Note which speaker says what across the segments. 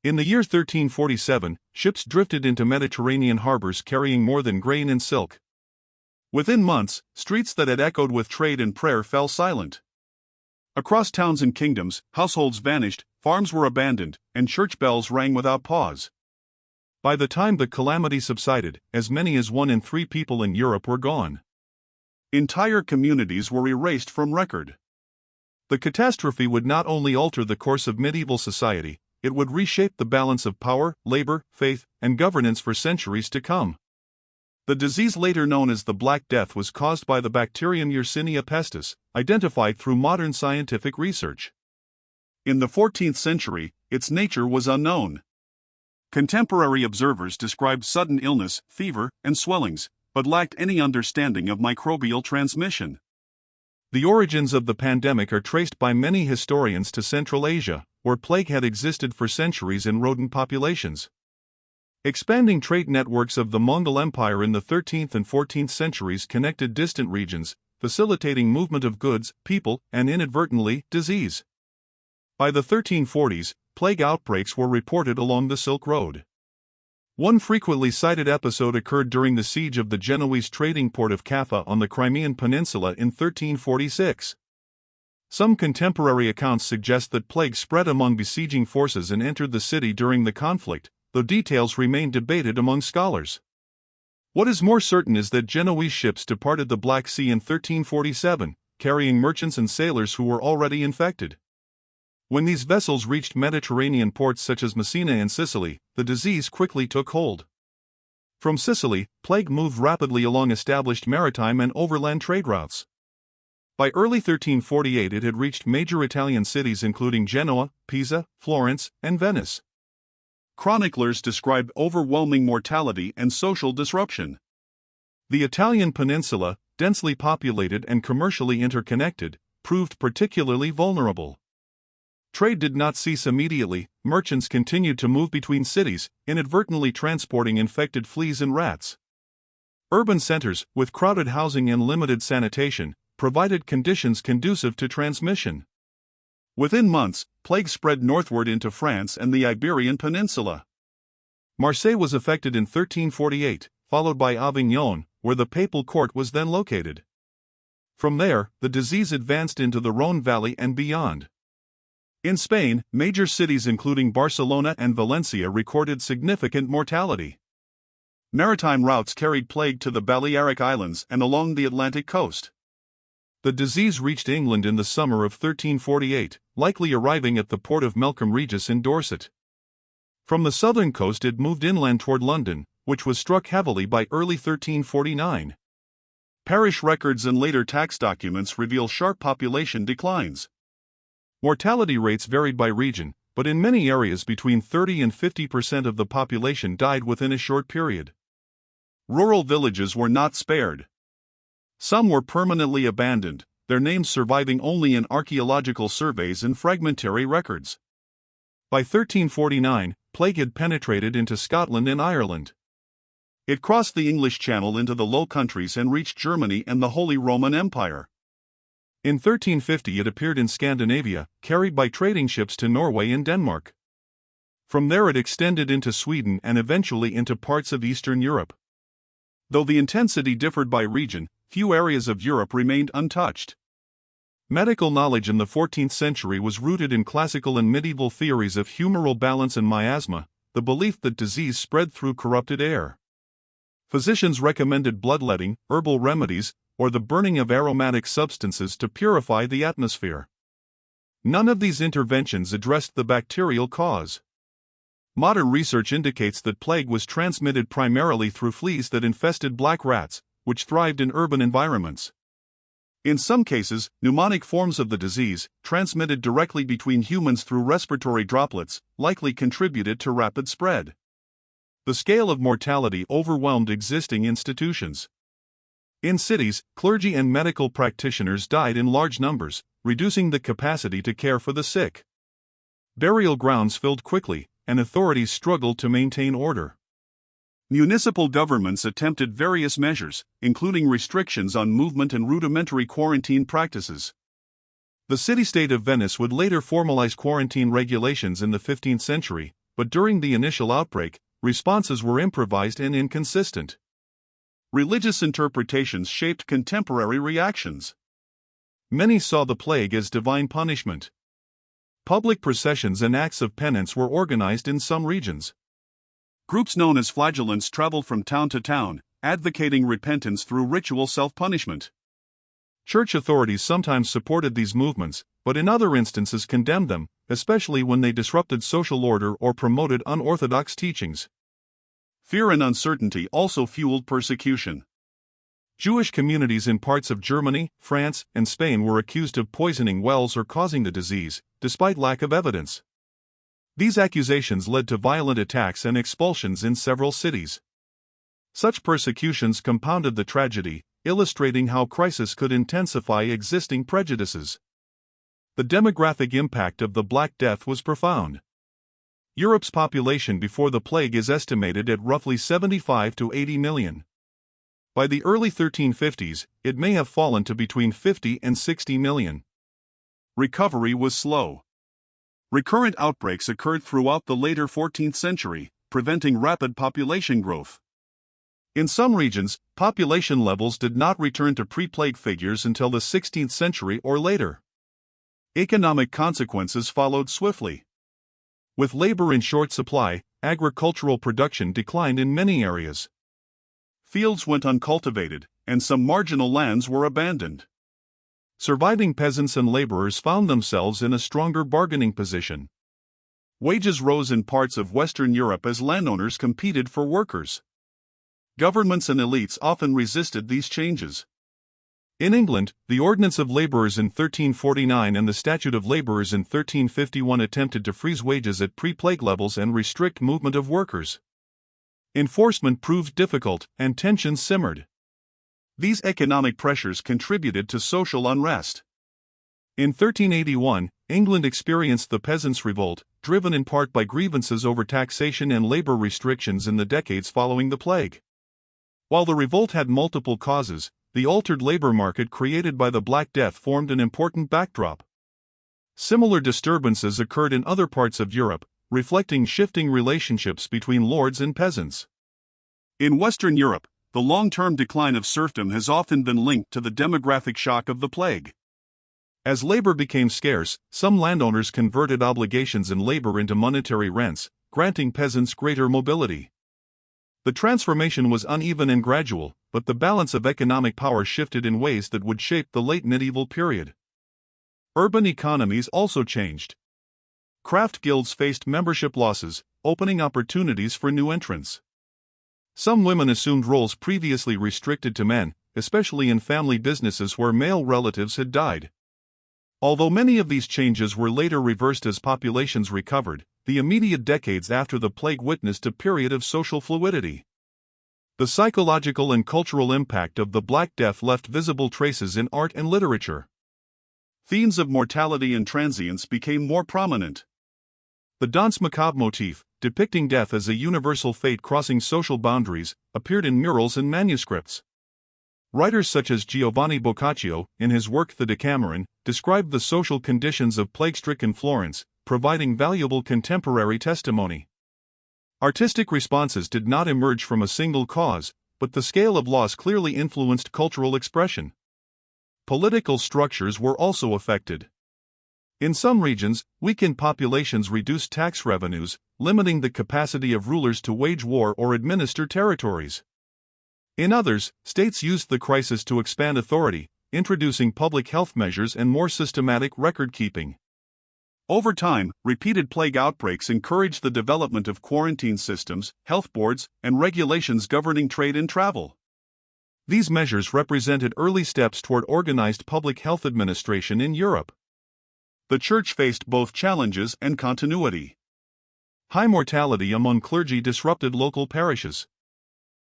Speaker 1: In the year 1347, ships drifted into Mediterranean harbors carrying more than grain and silk. Within months, streets that had echoed with trade and prayer fell silent. Across towns and kingdoms, households vanished, farms were abandoned, and church bells rang without pause. By the time the calamity subsided, as many as 1 in 3 people in Europe were gone. Entire communities were erased from record. The catastrophe would not only alter the course of medieval society, it would reshape the balance of power, labor, faith, and governance for centuries to come. The disease later known as the Black Death was caused by the bacterium Yersinia pestis, identified through modern scientific research. In the 14th century, its nature was unknown. Contemporary observers described sudden illness, fever, and swellings, but lacked any understanding of microbial transmission. The origins of the pandemic are traced by many historians to Central Asia, where plague had existed for centuries in rodent populations. Expanding trade networks of the Mongol Empire in the 13th and 14th centuries connected distant regions, facilitating movement of goods, people, and inadvertently, disease. By the 1340s, plague outbreaks were reported along the Silk Road. One frequently cited episode occurred during the siege of the Genoese trading port of Kaffa on the Crimean Peninsula in 1346. Some contemporary accounts suggest that plague spread among besieging forces and entered the city during the conflict, though details remain debated among scholars. What is more certain is that Genoese ships departed the Black Sea in 1347, carrying merchants and sailors who were already infected. When these vessels reached Mediterranean ports such as Messina and Sicily, the disease quickly took hold. From Sicily, plague moved rapidly along established maritime and overland trade routes. By early 1348 it had reached major Italian cities including Genoa, Pisa, Florence, and Venice. Chroniclers described overwhelming mortality and social disruption. The Italian peninsula, densely populated and commercially interconnected, proved particularly vulnerable. Trade did not cease immediately, merchants continued to move between cities, inadvertently transporting infected fleas and rats. Urban centers, with crowded housing and limited sanitation, provided conditions conducive to transmission. Within months, plague spread northward into France and the Iberian Peninsula. Marseille was affected in 1348, followed by Avignon, where the papal court was then located. From there, the disease advanced into the Rhône Valley and beyond. In Spain, major cities including Barcelona and Valencia recorded significant mortality. Maritime routes carried plague to the Balearic Islands and along the Atlantic coast. The disease reached England in the summer of 1348, likely arriving at the port of Melcombe Regis in Dorset. From the southern coast it moved inland toward London, which was struck heavily by early 1349. Parish records and later tax documents reveal sharp population declines. Mortality rates varied by region, but in many areas between 30 and 50% of the population died within a short period. Rural villages were not spared. Some were permanently abandoned, their names surviving only in archaeological surveys and fragmentary records. By 1349, plague had penetrated into Scotland and Ireland. It crossed the English Channel into the Low Countries and reached Germany and the Holy Roman Empire. In 1350 it appeared in Scandinavia, carried by trading ships to Norway and Denmark. From there it extended into Sweden and eventually into parts of Eastern Europe. Though the intensity differed by region, few areas of Europe remained untouched. Medical knowledge in the 14th century was rooted in classical and medieval theories of humoral balance and miasma, the belief that disease spread through corrupted air. Physicians recommended bloodletting, herbal remedies, or the burning of aromatic substances to purify the atmosphere. None of these interventions addressed the bacterial cause. Modern research indicates that plague was transmitted primarily through fleas that infested black rats, which thrived in urban environments. In some cases, pneumonic forms of the disease, transmitted directly between humans through respiratory droplets, likely contributed to rapid spread. The scale of mortality overwhelmed existing institutions. In cities, clergy and medical practitioners died in large numbers, reducing the capacity to care for the sick. Burial grounds filled quickly, and authorities struggled to maintain order. Municipal governments attempted various measures, including restrictions on movement and rudimentary quarantine practices. The city-state of Venice would later formalize quarantine regulations in the 15th century, but during the initial outbreak, responses were improvised and inconsistent. Religious interpretations shaped contemporary reactions. Many saw the plague as divine punishment. Public processions and acts of penance were organized in some regions. Groups known as flagellants traveled from town to town, advocating repentance through ritual self-punishment. Church authorities sometimes supported these movements, but in other instances condemned them, especially when they disrupted social order or promoted unorthodox teachings. Fear and uncertainty also fueled persecution. Jewish communities in parts of Germany, France, and Spain were accused of poisoning wells or causing the disease, despite lack of evidence. These accusations led to violent attacks and expulsions in several cities. Such persecutions compounded the tragedy, illustrating how crisis could intensify existing prejudices. The demographic impact of the Black Death was profound. Europe's population before the plague is estimated at roughly 75 to 80 million. By the early 1350s, it may have fallen to between 50 and 60 million. Recovery was slow. Recurrent outbreaks occurred throughout the later 14th century, preventing rapid population growth. In some regions, population levels did not return to pre-plague figures until the 16th century or later. Economic consequences followed swiftly. With labor in short supply, agricultural production declined in many areas. Fields went uncultivated, and some marginal lands were abandoned. Surviving peasants and laborers found themselves in a stronger bargaining position. Wages rose in parts of Western Europe as landowners competed for workers. Governments and elites often resisted these changes. In England, the Ordinance of Labourers in 1349 and the Statute of Labourers in 1351 attempted to freeze wages at pre-plague levels and restrict movement of workers. Enforcement proved difficult, and tensions simmered. These economic pressures contributed to social unrest. In 1381, England experienced the Peasants' Revolt, driven in part by grievances over taxation and labor restrictions in the decades following the plague. While the revolt had multiple causes, the altered labor market created by the Black Death formed an important backdrop. Similar disturbances occurred in other parts of Europe, reflecting shifting relationships between lords and peasants. In Western Europe, the long-term decline of serfdom has often been linked to the demographic shock of the plague. As labor became scarce, some landowners converted obligations and labor into monetary rents, granting peasants greater mobility. The transformation was uneven and gradual, but the balance of economic power shifted in ways that would shape the late medieval period. Urban economies also changed. Craft guilds faced membership losses, opening opportunities for new entrants. Some women assumed roles previously restricted to men, especially in family businesses where male relatives had died. Although many of these changes were later reversed as populations recovered, the immediate decades after the plague witnessed a period of social fluidity. The psychological and cultural impact of the Black Death left visible traces in art and literature. Themes of mortality and transience became more prominent. The danse macabre motif, depicting death as a universal fate crossing social boundaries, appeared in murals and manuscripts. Writers such as Giovanni Boccaccio, in his work The Decameron, described the social conditions of plague-stricken Florence, providing valuable contemporary testimony. Artistic responses did not emerge from a single cause, but the scale of loss clearly influenced cultural expression. Political structures were also affected. In some regions, weakened populations reduced tax revenues, limiting the capacity of rulers to wage war or administer territories. In others, states used the crisis to expand authority, introducing public health measures and more systematic record-keeping. Over time, repeated plague outbreaks encouraged the development of quarantine systems, health boards, and regulations governing trade and travel. These measures represented early steps toward organized public health administration in Europe. The Church faced both challenges and continuity. High mortality among clergy disrupted local parishes.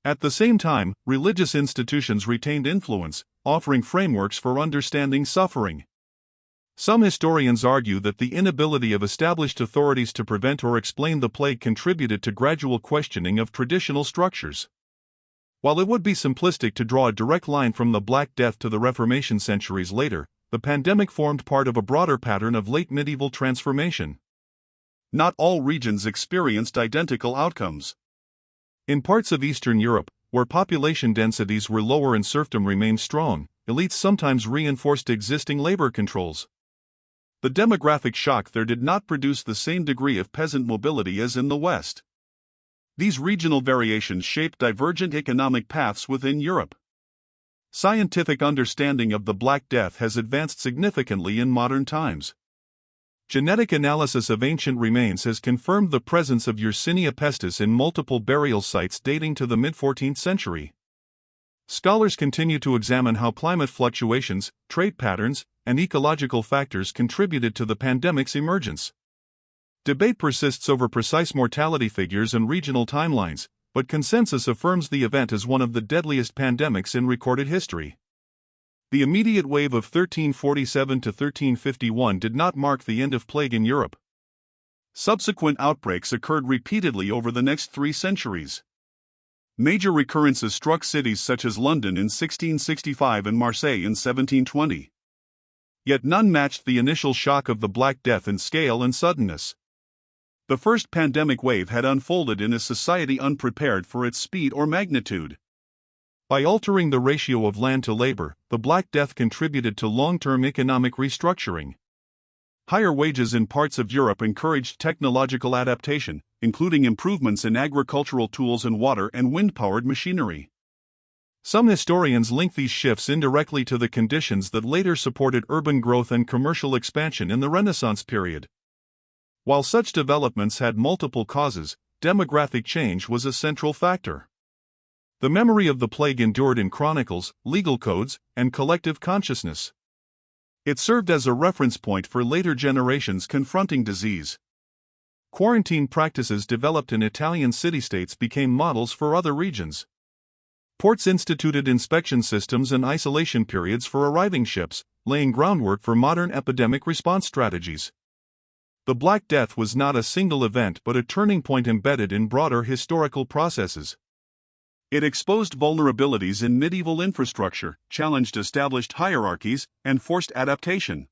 Speaker 1: At the same time, religious institutions retained influence, offering frameworks for understanding suffering. Some historians argue that the inability of established authorities to prevent or explain the plague contributed to gradual questioning of traditional structures. While it would be simplistic to draw a direct line from the Black Death to the Reformation centuries later, the pandemic formed part of a broader pattern of late medieval transformation. not all regions experienced identical outcomes. In parts of Eastern Europe, where population densities were lower and serfdom remained strong, elites sometimes reinforced existing labor controls. The demographic shock there did not produce the same degree of peasant mobility as in the West. These regional variations shaped divergent economic paths within Europe. Scientific understanding of the Black Death has advanced significantly in modern times. Genetic analysis of ancient remains has confirmed the presence of Yersinia pestis in multiple burial sites dating to the mid-14th century. Scholars continue to examine how climate fluctuations, trade patterns, and ecological factors contributed to the pandemic's emergence. Debate persists over precise mortality figures and regional timelines, but consensus affirms the event as one of the deadliest pandemics in recorded history. The immediate wave of 1347 to 1351 did not mark the end of plague in Europe. Subsequent outbreaks occurred repeatedly over the next 3 centuries. Major recurrences struck cities such as London in 1665 and Marseille in 1720. Yet none matched the initial shock of the Black Death in scale and suddenness. The first pandemic wave had unfolded in a society unprepared for its speed or magnitude. By altering the ratio of land to labor, the Black Death contributed to long-term economic restructuring. Higher wages in parts of Europe encouraged technological adaptation, including improvements in agricultural tools and water and wind-powered machinery. Some historians link these shifts indirectly to the conditions that later supported urban growth and commercial expansion in the Renaissance period. While such developments had multiple causes, demographic change was a central factor. The memory of the plague endured in chronicles, legal codes, and collective consciousness. It served as a reference point for later generations confronting disease. Quarantine practices developed in Italian city-states became models for other regions. Ports instituted inspection systems and isolation periods for arriving ships, laying groundwork for modern epidemic response strategies. The Black Death was not a single event but a turning point embedded in broader historical processes. It exposed vulnerabilities in medieval infrastructure, challenged established hierarchies, and forced adaptation.